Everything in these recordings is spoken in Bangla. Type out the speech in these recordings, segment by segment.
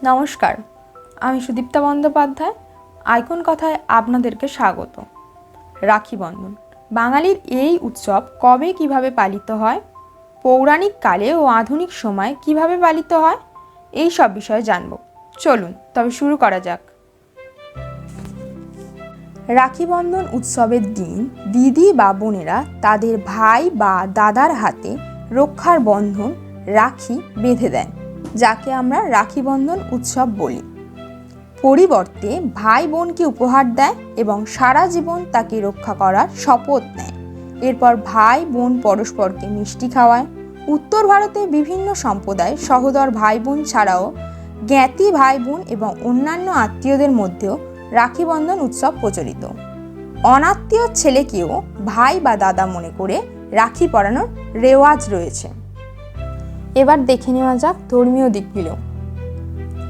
নমস্কার, আমি সুদীপ্তা বন্দ্যোপাধ্যায়। আইকন কথায় আপনাদেরকে স্বাগত। রাখি বন্ধন বাঙালির এই উৎসব কবে কিভাবে পালিত হয়, পৌরাণিক কালে ও আধুনিক সময়ে কিভাবে পালিত হয়, এই সব বিষয়ে জানব। চলুন তবে শুরু করা যাক। রাখি বন্ধন উৎসবের দিন দিদি বা বোনেরা তাদের ভাই বা দাদার হাতে রক্ষার বন্ধন রাখি বেঁধে দেন, যাকে আমরা রাখি বন্ধন উৎসব বলি। পরিবর্তে ভাই বোনকে উপহার দেয় এবং সারা জীবন তাকে রক্ষা করার শপথ নেয়। এরপর ভাই বোন পরস্পরকে মিষ্টি খাওয়ায়। উত্তর ভারতে বিভিন্ন সম্প্রদায় সহোদর ভাই বোন ছাড়াও জ্ঞাতি ভাই বোন এবং অন্যান্য আত্মীয়দের মধ্যেও রাখি বন্ধন উৎসব প্রচলিত। অনাত্মীয় ছেলেকেও ভাই বা দাদা মনে করে রাখি পরানোর রেওয়াজ রয়েছে। এবার দেখে নেওয়া যাক ধর্মীয় দিকগুলো।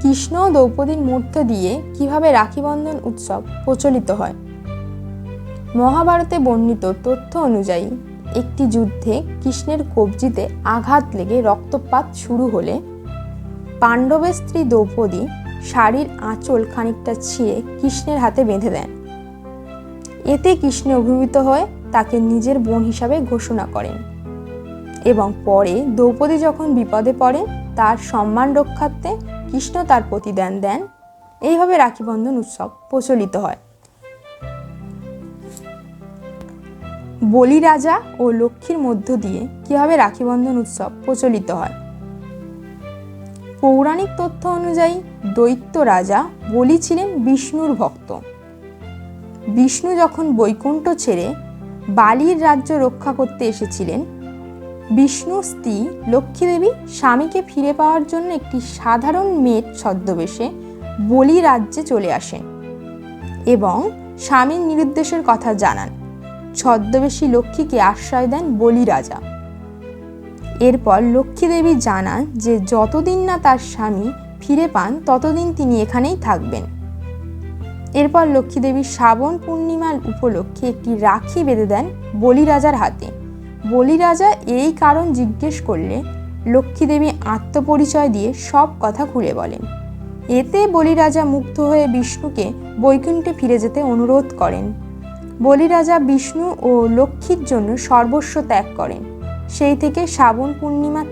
কৃষ্ণ ও দ্রৌপদীর মধ্য দিয়ে কিভাবে রাখি বন্ধন উৎসব প্রচলিত হয়। মহাভারতে বর্ণিত তথ্য অনুযায়ী একটি যুদ্ধে কৃষ্ণের কবজিতে আঘাত লেগে রক্তপাত শুরু হলে পাণ্ডবের স্ত্রী দ্রৌপদী শাড়ির আঁচল খানিকটা ছিঁড়ে কৃষ্ণের হাতে বেঁধে দেন। এতে কৃষ্ণ অভিভূত হয়ে তাকে নিজের বোন হিসাবে ঘোষণা করেন এবং পরে দ্রৌপদী যখন বিপদে পড়েন তার সম্মান রক্ষার্থে কৃষ্ণ তার প্রতিদান দেন। এইভাবে রাখি বন্ধন উৎসব প্রচলিত হয়। বলি রাজা ও লক্ষ্মীর মধ্য দিয়ে কিভাবে রাখি বন্ধন উৎসব প্রচলিত হয়। পৌরাণিক তথ্য অনুযায়ী দৈত্য রাজা বলি ছিলেন বিষ্ণুর ভক্ত। বিষ্ণু যখন বৈকুণ্ঠ ছেড়ে বালির রাজ্য রক্ষা করতে এসেছিলেন, বিষ্ণু স্ত্রী লক্ষ্মী দেবী স্বামীকে ফিরে পাওয়ার জন্য একটি সাধারণ মেয়ের ছদ্মবেশে বলি রাজ্যে চলে আসেন এবং স্বামীর নিরুদ্দেশের কথা জানান। ছদ্মবেশী লক্ষ্মীকে আশ্রয় দেন বলি রাজা। এরপর লক্ষ্মী দেবী জানান যে যতদিন না তার স্বামী ফিরে পান ততদিন তিনি এখানেই থাকবেন। এরপর লক্ষ্মী দেবী শ্রাবণ পূর্ণিমার উপলক্ষে একটি রাখি বেঁধে দেন বলি রাজার হাতে। বলি রাজা এই কারণ জিজ্ঞেস করলে লক্ষ্মী দেবী আত্মপরিচয় দিয়ে সব কথা খুলে বলেন। এতে বলি রাজা মুগ্ধ হয়ে বিষ্ণুকে বৈকুণ্ঠে ফিরে যেতে অনুরোধ করেন। বলি রাজা বিষ্ণু ও লক্ষ্মীর জন্য সর্বস্ব ত্যাগ করেন। সেই থেকে শ্রাবণ পূর্ণিমা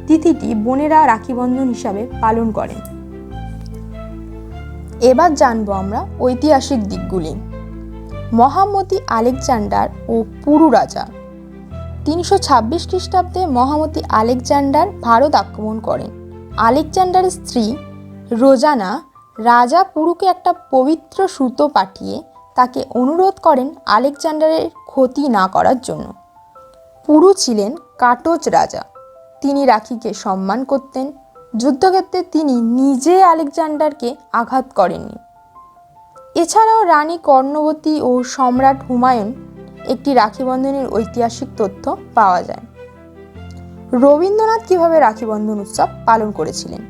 তিথিটি বোনেরা রাখি বন্ধন হিসাবে পালন করেন। এবার জানবো আমরা ঐতিহাসিক দিকগুলি। মহামতি আলেকজান্ডার ও পুরু রাজা। 326 খ্রিস্টাব্দে মহামতি আলেকজান্ডার ভারত আক্রমণ করেন। আলেকজান্ডারের স্ত্রী রোজানা রাজা পুরুকে একটা পবিত্র সুতো পাঠিয়ে তাকে অনুরোধ করেন আলেকজান্ডারের ক্ষতি না করার জন্য। পুরু ছিলেন কাটোচ রাজা। তিনি রাখিকে সম্মান করতেন। যুদ্ধক্ষেত্রে তিনি নিজে আলেকজান্ডারকে আঘাত করেননি। এছাড়াও রানী কর্ণবতী ও সম্রাট হুমায়ুন একটি রাখি বন্ধনের ঐতিহাসিক তথ্য পাওয়া যায়। রবীন্দ্রনাথ কিভাবে রাখি বন্ধন উৎসব পালন করেছিলেন।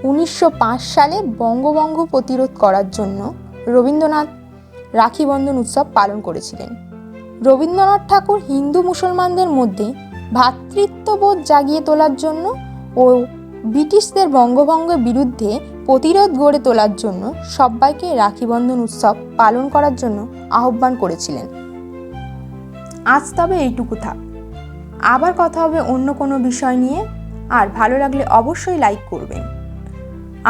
1905 সালে বঙ্গভঙ্গ প্রতিরোধ করার জন্য রবীন্দ্রনাথ রাখি বন্ধন উৎসব পালন করেছিলেন। রবীন্দ্রনাথ ঠাকুর হিন্দু মুসলমানদের মধ্যে ভ্রাতৃত্ববোধ জাগিয়ে তোলার জন্য ও ব্রিটিশদের বঙ্গভঙ্গের বিরুদ্ধে প্রতিরোধ গড়ে তোলার জন্য সবাইকে রাখি বন্ধন উৎসব পালন করার জন্য আহ্বান করেছিলেন। আজ তবে এইটুকু থাক। আবার কথা হবে অন্য কোনো বিষয় নিয়ে। আর ভালো লাগলে অবশ্যই লাইক করবেন।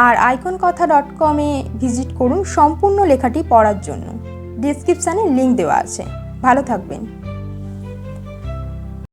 আর iconkotha.com ভিজিট করুন সম্পূর্ণ লেখাটি পড়ার জন্য। ডেসক্রিপশানে লিঙ্ক দেওয়া আছে। ভালো থাকবেন।